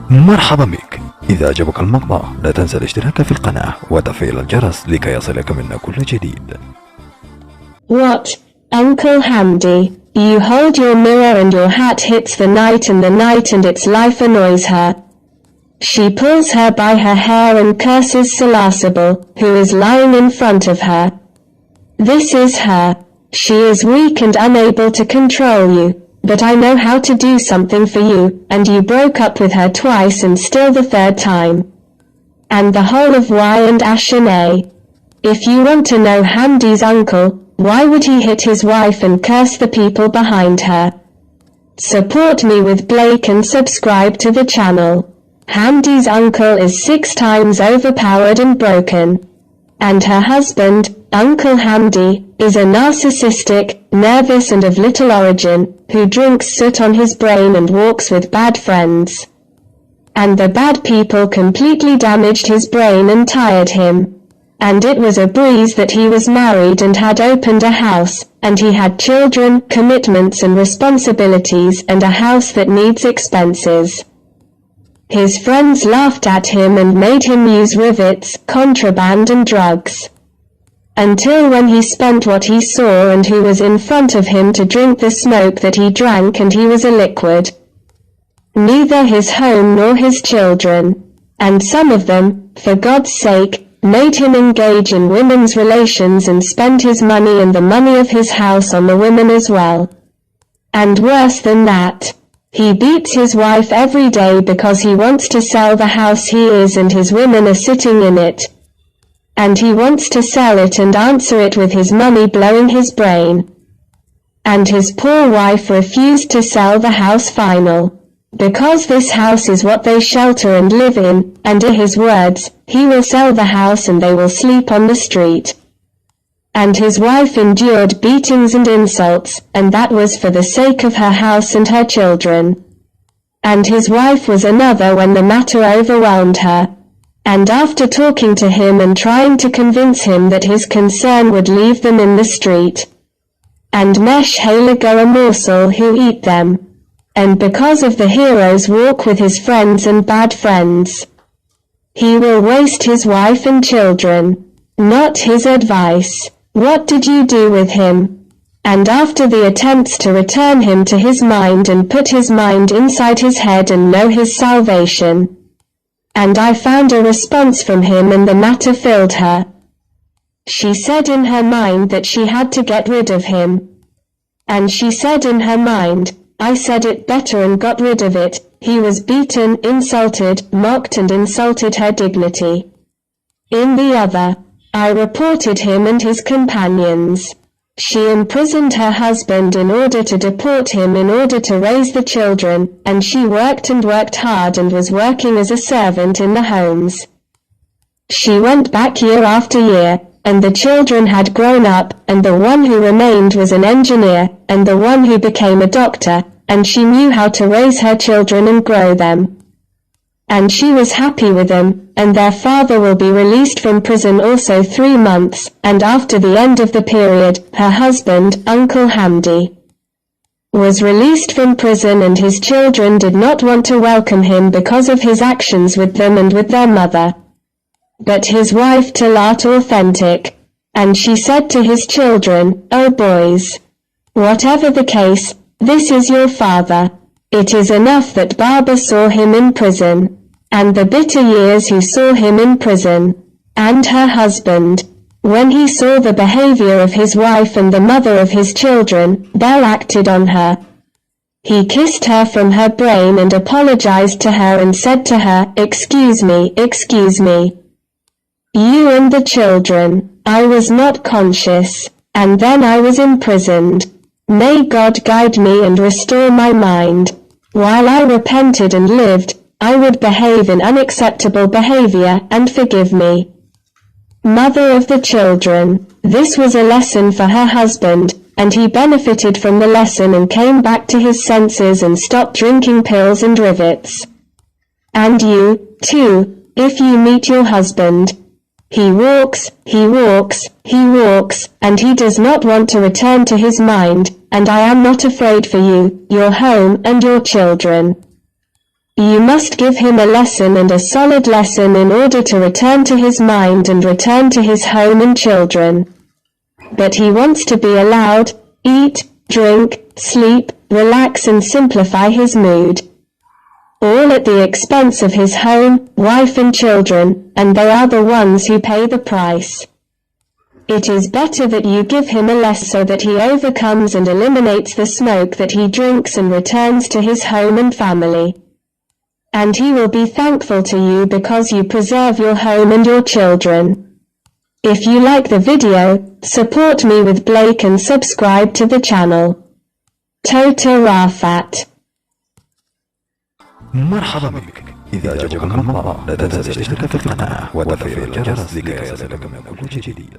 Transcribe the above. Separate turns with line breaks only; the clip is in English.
مرحبا بك. إذا عجبك المقطع لا تنسى الاشتراك في القناة وتفعيل الجرس لكي يصلك منا كل جديد.
What, Uncle Hamdi? You hold your mirror and your hat hits the night and its life annoys her. She pulls her by her hair and curses Salasable, who is lying in front of her. This is her. She is weak and unable to control you, but I know how to do something for you, and you broke up with her twice and still the third time. And the whole of Y and Ashanay. If you want to know Hamdi's uncle, why would he hit his wife and curse the people behind her? Support me with Blake and subscribe to the channel. Hamdi's uncle is 6 times overpowered and broken. And her husband, Uncle Hamdi, is a narcissistic, nervous and of little origin, who drinks soot on his brain and walks with bad friends. And the bad people completely damaged his brain and tired him. And it was a breeze that he was married and had opened a house, and he had children, commitments and responsibilities and a house that needs expenses. His friends laughed at him and made him use rivets, contraband and drugs. Until when he spent what he saw and who was in front of him to drink the smoke that he drank, and he was a liquid. Neither his home nor his children. And some of them, for God's sake, made him engage in women's relations and spend his money and the money of his house on the women as well. And worse than that, he beats his wife every day because he wants to sell the house he is and his women are sitting in it. And he wants to sell it and answer it with his money blowing his brain. And his poor wife refused to sell the house final. Because this house is what they shelter and live in, and in his words, he will sell the house and they will sleep on the street. And his wife endured beatings and insults, and that was for the sake of her house and her children. And his wife was another when the matter overwhelmed her. And after talking to him and trying to convince him that his concern would leave them in the street. And mashie go a morsel who eat them. And because of the hero's walk with his friends and bad friends, he will waste his wife and children. Not his advice. What did you do with him? And after the attempts to return him to his mind and put his mind inside his head and know his salvation. And I found a response from him and the matter filled her. She said in her mind that she had to get rid of him. And she said in her mind, I said it better and got rid of it. He was beaten, insulted, mocked and insulted her dignity. In the other, I reported him and his companions. She imprisoned her husband in order to deport him in order to raise the children, and she worked and worked hard and was working as a servant in the homes. She went back year after year, and the children had grown up, and the one who remained was an engineer, and the one who became a doctor, and she knew how to raise her children and grow them. And she was happy with them, and their father will be released from prison also 3 months, and after the end of the period, her husband, Uncle Hamdi, was released from prison, and his children did not want to welcome him because of his actions with them and with their mother. But his wife Talat authentic, and she said to his children, "Oh boys, whatever the case, this is your father. It is enough that Baba saw him in prison, and the bitter years who saw him in prison, and her husband, when he saw the behavior of his wife and the mother of his children, Bel acted on her. He kissed her from her brain and apologized to her and said to her, excuse me, you and the children, I was not conscious, and then I was imprisoned. May God guide me and restore my mind. While I repented and lived, I would behave in unacceptable behavior and forgive me." Mother of the children, this was a lesson for her husband, and he benefited from the lesson and came back to his senses and stopped drinking pills and rivets. And you, too, if you meet your husband, he walks, and he does not want to return to his mind, and I am not afraid for you, your home and your children. You must give him a lesson, and a solid lesson, in order to return to his mind and return to his home and children. But he wants to be allowed, eat, drink, sleep, relax and simplify his mood. All at the expense of his home, wife and children, and they are the ones who pay the price. It is better that you give him a lesson so that he overcomes and eliminates the smoke that he drinks and returns to his home and family. And he will be thankful to you because you preserve your home and your children. If you like the video, support me with Blake and subscribe to the channel. Toto Rafat.
مرحبا بك. إذا عجبك المقطع لا تنسى الاشتراك في القناة وتفعيل الجرس لكي يصلك من كل جديد.